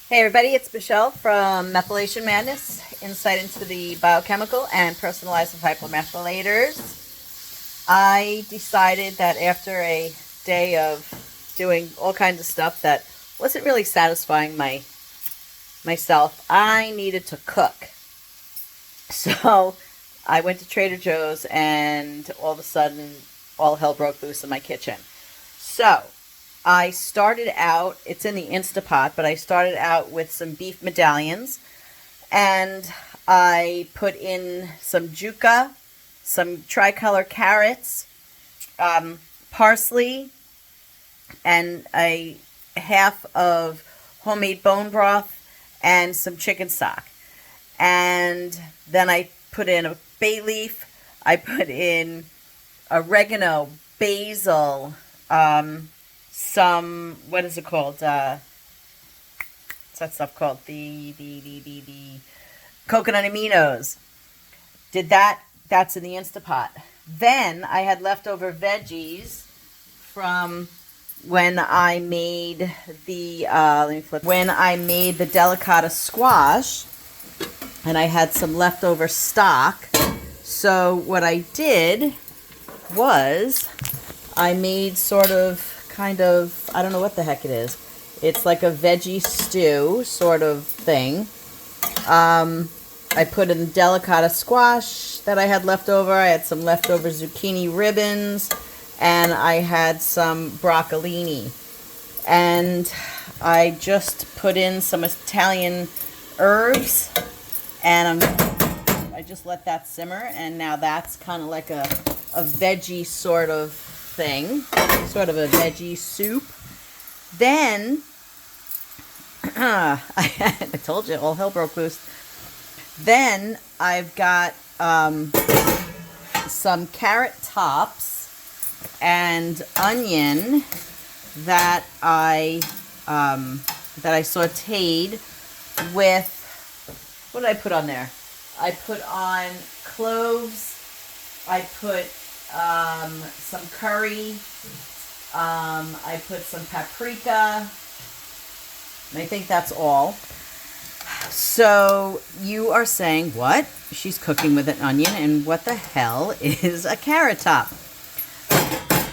Hey everybody, it's Michelle from Methylation Madness, insight into the biochemical and personalized hypomethylators. I decided that after a day of doing all kinds of stuff that wasn't really satisfying myself, I needed to cook. So I went to Trader Joe's and all of a sudden all hell broke loose in my kitchen. So I started out, it's in the Instapot, but I started out with some beef medallions and I put in some juca, some tricolor carrots, parsley, and a half of homemade bone broth and some chicken stock. And then I put in a bay leaf, I put in oregano, basil, some, what is it called? What's that stuff called? The coconut aminos. Did that. That's in the Instapot. Then I had leftover veggies from when I made the, when I made the delicata squash, and I had some leftover stock. So what I did was I made sort of, kind of, I don't know what the heck it is. It's like a veggie stew sort of thing. I put in delicata squash that I had left over. I had some leftover zucchini ribbons, and I had some broccolini. And I just put in some Italian herbs, and I just let that simmer, and now that's kind of like a veggie sort of thing, sort of a veggie soup. Then, I told you, all hell broke loose. Then I've got some carrot tops and onion that I sauteed with, what did I put on there? I put on cloves, I put some curry, I put some paprika, and I think that's all. So you are saying, what? She's cooking with an onion, and what the hell is a carrot top?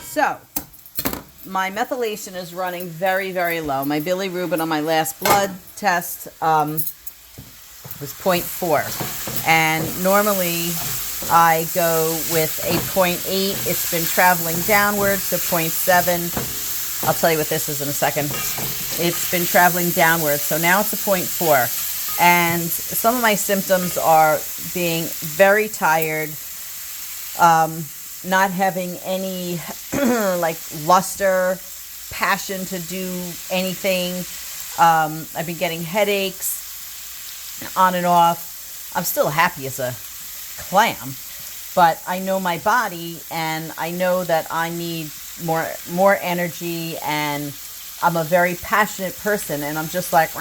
So my methylation is running very, very low. My bilirubin on my last blood test was 0.4, and normally I go with a 0.8. It's been traveling downwards to 0.7. I'll tell you what this is in a second. It's been traveling downwards, so now it's a 0.4. And some of my symptoms are being very tired, not having any like luster, passion to do anything. I've been getting headaches on and off. I'm still happy as a clam, but I know my body, and I know that I need more energy, and I'm a very passionate person, and I'm just like,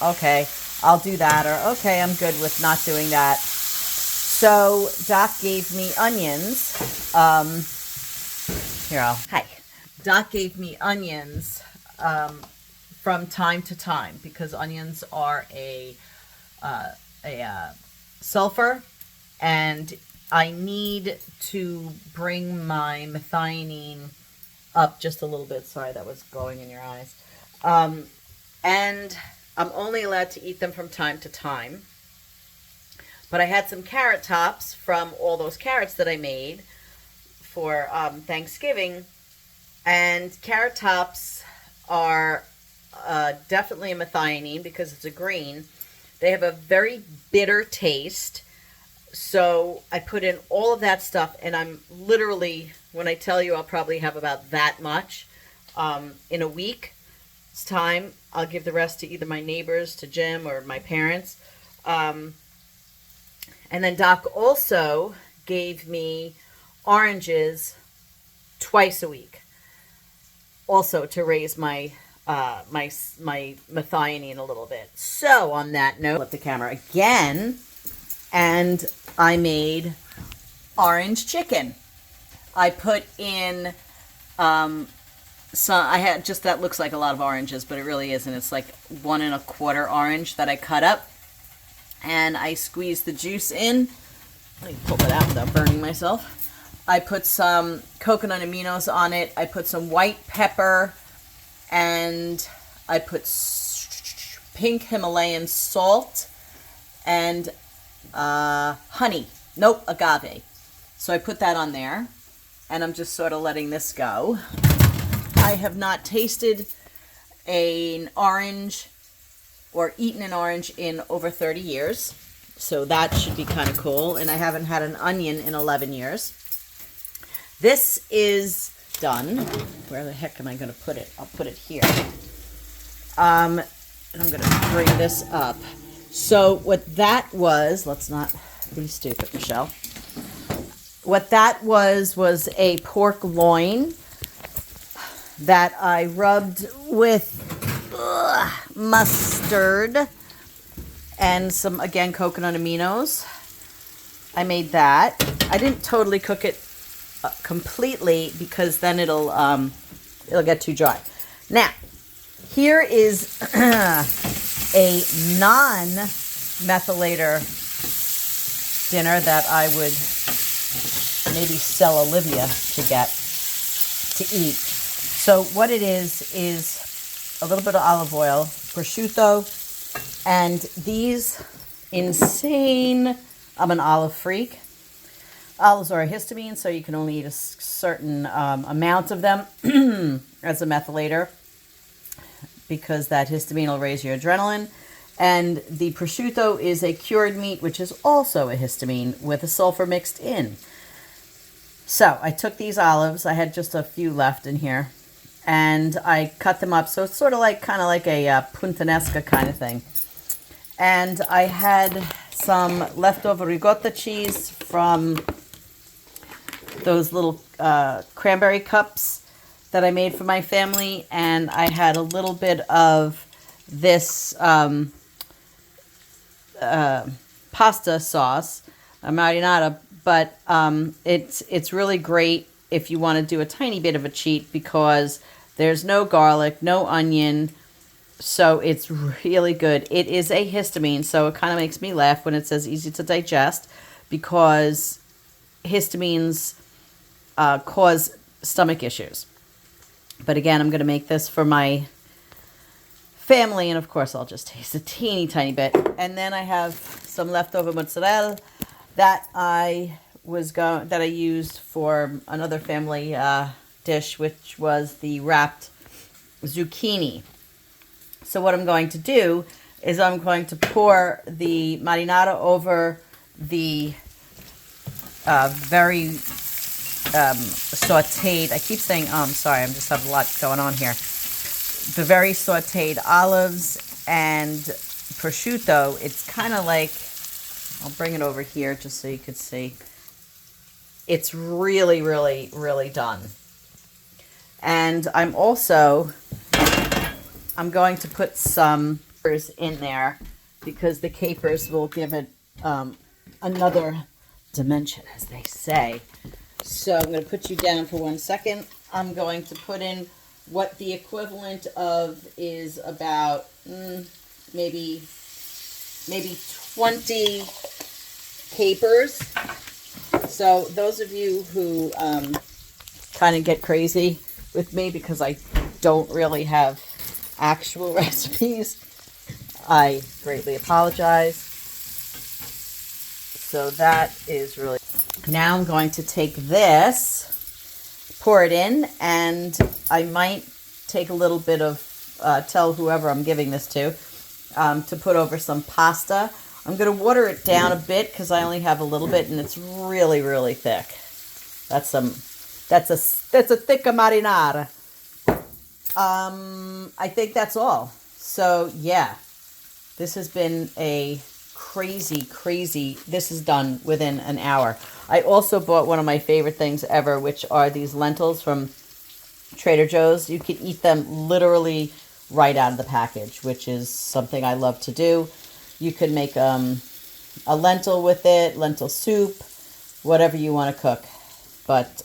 okay, I'll do that, or okay, I'm good with not doing that. So Doc gave me onions. Doc gave me onions from time to time, because onions are a sulfur, and I need to bring my methionine up just a little bit. Sorry, that was going in your eyes. And I'm only allowed to eat them from time to time. But I had some carrot tops from all those carrots that I made for Thanksgiving. And carrot tops are definitely a methionine because it's a green. They have a very bitter taste. So I put in all of that stuff, and I'm literally, when I tell you, I'll probably have about that much in a week's time. I'll give the rest to either my neighbors, to Jim, or my parents. And then Doc also gave me oranges twice a week, also to raise my my methionine a little bit. So on that note, flip the camera again, and I made orange chicken. I put in So I had just, that looks like a lot of oranges, but it really isn't. It's like 1 1/4 orange that I cut up, and I squeezed the juice in. Let me pull it out without burning myself. I put some coconut aminos on it. I put some white pepper, and I put pink Himalayan salt and honey. Nope, agave. So I put that on there, and I'm just sort of letting this go. I have not tasted an orange or eaten an orange in over 30 years, so that should be kind of cool. And I haven't had an onion in 11 years. This is done. Where the heck am I going to put it? I'll put it here. And I'm going to bring this up. So what that was, let's not be stupid, Michelle. What that was a pork loin that I rubbed with mustard and some, again, coconut aminos. I made that. I didn't totally cook it completely because then it'll get too dry. Now, here is a non-methylator dinner that I would maybe sell Olivia to eat. So what it is a little bit of olive oil, prosciutto, and these insane, I'm an olive freak. Olives are a histamine, so you can only eat a certain amount of them as a methylator, because that histamine will raise your adrenaline. And the prosciutto is a cured meat, which is also a histamine with a sulfur mixed in. So I took these olives, I had just a few left in here, and I cut them up. So it's sort of like, kind of like a puttanesca kind of thing. And I had some leftover ricotta cheese from those little cranberry cups that I made for my family. And I had a little bit of this pasta sauce, a marinara, but it's really great if you want to do a tiny bit of a cheat, because there's no garlic, no onion, so it's really good. It is a histamine, so it kind of makes me laugh when it says easy to digest, because histamines cause stomach issues. But again, I'm going to make this for my family, and of course I'll just taste a teeny tiny bit. And then I have some leftover mozzarella that I used for another family dish, which was the wrapped zucchini. So what I'm going to do is I'm going to pour the marinara over the very sauteed, I keep saying sorry, I'm just having a lot going on here. The very sauteed olives and prosciutto. It's kind of like, I'll bring it over here just so you could see. It's really, really, really done. And I'm going to put some capers in there, because the capers will give it another dimension, as they say. So I'm going to put you down for 1 second. I'm going to put in what the equivalent of is about maybe 20 capers. So those of you who kind of get crazy with me because I don't really have actual recipes, I greatly apologize. So that is really... Now I'm going to take this, pour it in, and I might take a little bit of, tell whoever I'm giving this to put over some pasta. I'm going to water it down a bit because I only have a little bit, and it's really, really thick. That's a thick marinara. I think that's all. So yeah, this has been a crazy, this is done within an hour. I also bought one of my favorite things ever, which are these lentils from Trader Joe's. You can eat them literally right out of the package, which is something I love to do. You could make a lentil with it, lentil soup, whatever you want to cook. But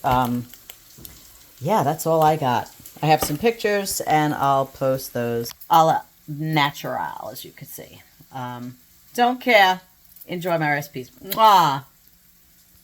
yeah, that's all I got. I have some pictures, and I'll post those a la natural, as you can see. Don't care. Enjoy my recipes. Mwah!